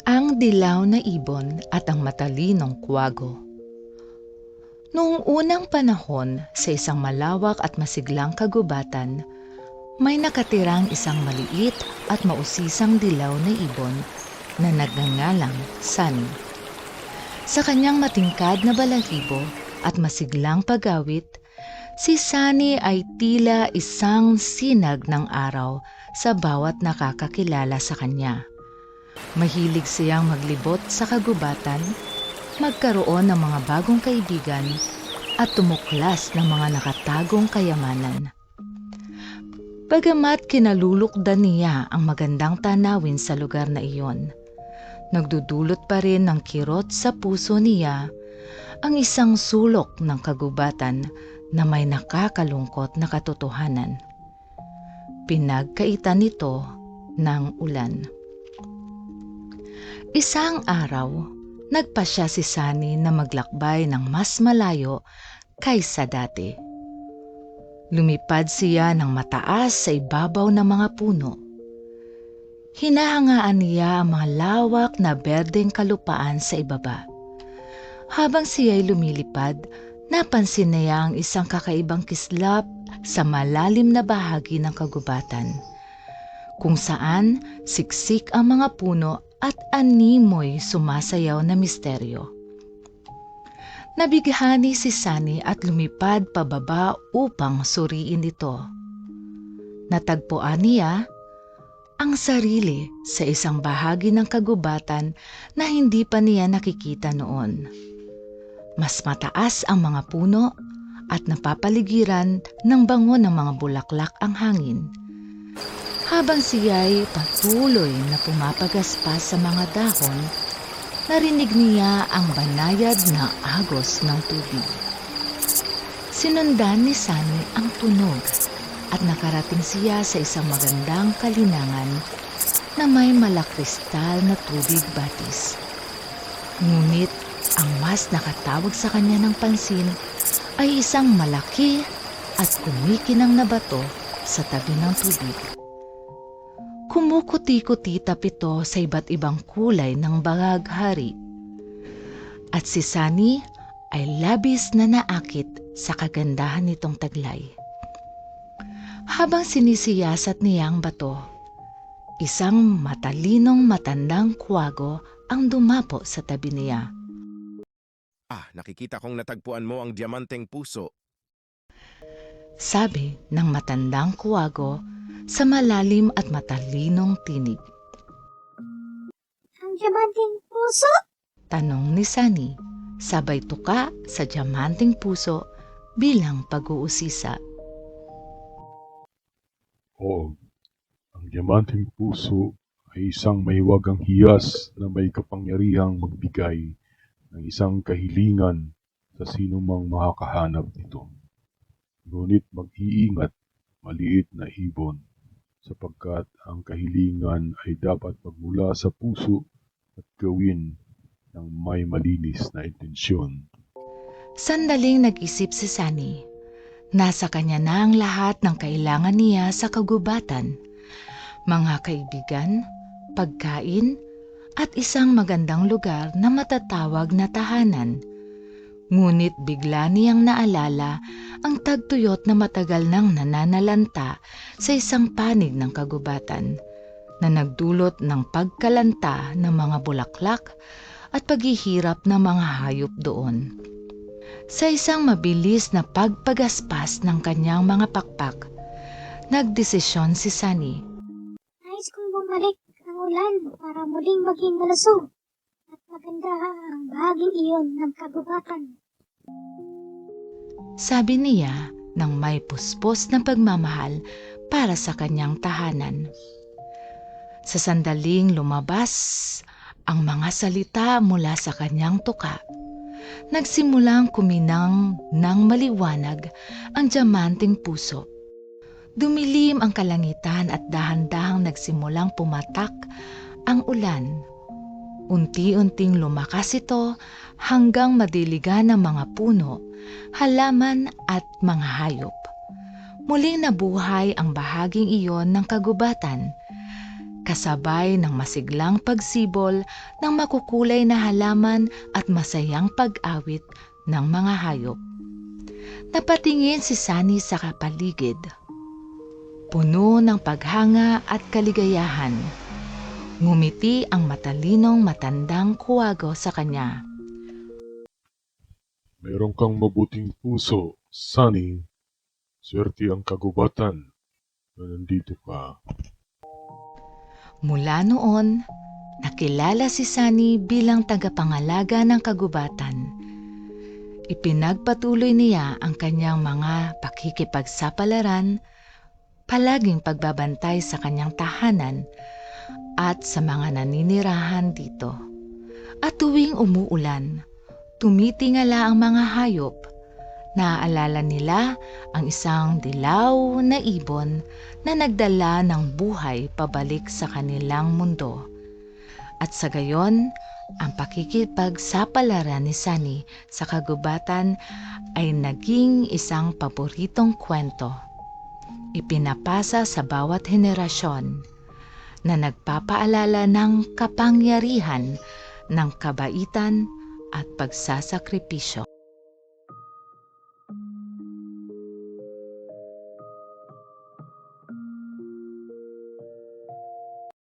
Ang dilaw na ibon at ang matalinong kwago. Noong unang panahon, sa isang malawak at masiglang kagubatan, may nakatirang isang maliit at mausisang dilaw na ibon na nagngangalang Sunny. Sa kanyang matingkad na balahibo at masiglang pag-awit, si Sunny ay tila isang sinag ng araw sa bawat nakakakilala sa kanya. Mahilig siyang maglibot sa kagubatan, magkaroon ng mga bagong kaibigan, at tumuklas ng mga nakatagong kayamanan. Bagamat kinalulukdan niya ang magandang tanawin sa lugar na iyon, nagdudulot pa rin ng kirot sa puso niya ang isang sulok ng kagubatan na may nakakalungkot na katotohanan. Pinagkaitan nito ng ulan. Isang araw, nagpasya si Sunny na maglakbay ng mas malayo kaysa dati. Lumipad siya ng mataas sa ibabaw ng mga puno. Hinahangaan niya ang mga lawak na berdeng kalupaan sa ibaba. Habang siya'y lumilipad, napansin niya ang isang kakaibang kislap sa malalim na bahagi ng kagubatan, kung saan siksik ang mga puno at animoy sumasayaw na misteryo. Nabighani si Sunny at lumipad pababa upang suriin ito. Natagpuan niya ang sarili sa isang bahagi ng kagubatan na hindi pa niya nakikita noon. Mas mataas ang mga puno at napapaligiran ng bango ng mga bulaklak ang hangin. Habang siya'y patuloy na pumapagaspas sa mga dahon, narinig niya ang banayad na agos ng tubig. Sinundan ni Sunny ang tunog at nakarating siya sa isang magandang kalinangan na may malakristal na tubig batis. Ngunit ang mas nakatawag sa kanya ng pansin ay isang malaki at kumikinang na bato sa tabi ng tubig. Kumukuti-kutitap ito sa iba't ibang kulay ng bahaghari. At si Sunny ay labis na naakit sa kagandahan nitong taglay. Habang sinisiyasat niya ang bato, isang matalinong matandang kwago ang dumapo sa tabi niya. Nakikita kong natagpuan mo ang diamanteng puso. Sabi ng matandang kwago sa malalim at matalinong tinig. Ang diamanteng puso? Tanong ni Sunny, sabay tuka sa diamanteng puso bilang pag-uusisa. Oo, ang diamanteng puso ay isang mahiwagang hiyas na may kapangyarihang magbigay ng isang kahilingan sa sinumang makakahanap nito. Ngunit mag-iingat, maliit na ibon, sapagkat ang kahilingan ay dapat magmula sa puso at gawin ng may malinis na intensyon. Sandaling nag-isip si Sunny. Nasa kanya na ang lahat ng kailangan niya sa kagubatan. Mga kaibigan, pagkain, at isang magandang lugar na matatawag na tahanan. Ngunit bigla niyang naalala ang tagtuyot na matagal nang nananalanta sa isang panig ng kagubatan na nagdulot ng pagkalanta ng mga bulaklak at paghihirap ng mga hayop doon. Sa isang mabilis na pagpagaspas ng kanyang mga pakpak, nagdesisyon si Sunny. Nais kong bumalik ang ulan para muling maging malusog at maganda ang bahaging iyon ng kagubatan. Sabi niya nang may puspos na pagmamahal para sa kanyang tahanan. Sa sandaling lumabas ang mga salita mula sa kanyang tuka, nagsimulang kuminang ng maliwanag ang diamanteng puso. Dumilim ang kalangitan at dahan-dahang nagsimulang pumatak ang ulan. Unti-unting lumakas ito hanggang madiligan ang mga puno, halaman at mga hayop. Muling nabuhay ang bahaging iyon ng kagubatan. kasabay ng masiglang pagsibol ng makukulay na halaman at masayang pag-awit ng mga hayop. Napatingin si Sunny sa kapaligid, puno ng paghanga at kaligayahan. Ngumiti ang matalinong matandang kuwago sa kanya. Meron kang mabuting puso, Sunny. Swerte ang kagubatan na nandito ka. Mula noon, nakilala si Sunny bilang tagapangalaga ng kagubatan. Ipinagpatuloy niya ang kanyang mga pakikipagsapalaran, palaging pagbabantay sa kanyang tahanan at sa mga naninirahan dito. At tuwing umuulan, tumitingala ang mga hayop. Naaalala nila ang isang dilaw na ibon na nagdala ng buhay pabalik sa kanilang mundo. At sa gayon, ang pakikipagsapalaran ni Sunny sa kagubatan ay naging isang paboritong kwento. Ipinapasa sa bawat henerasyon na nagpapaalala ng kapangyarihan ng kabaitan at pagsasakripisyo.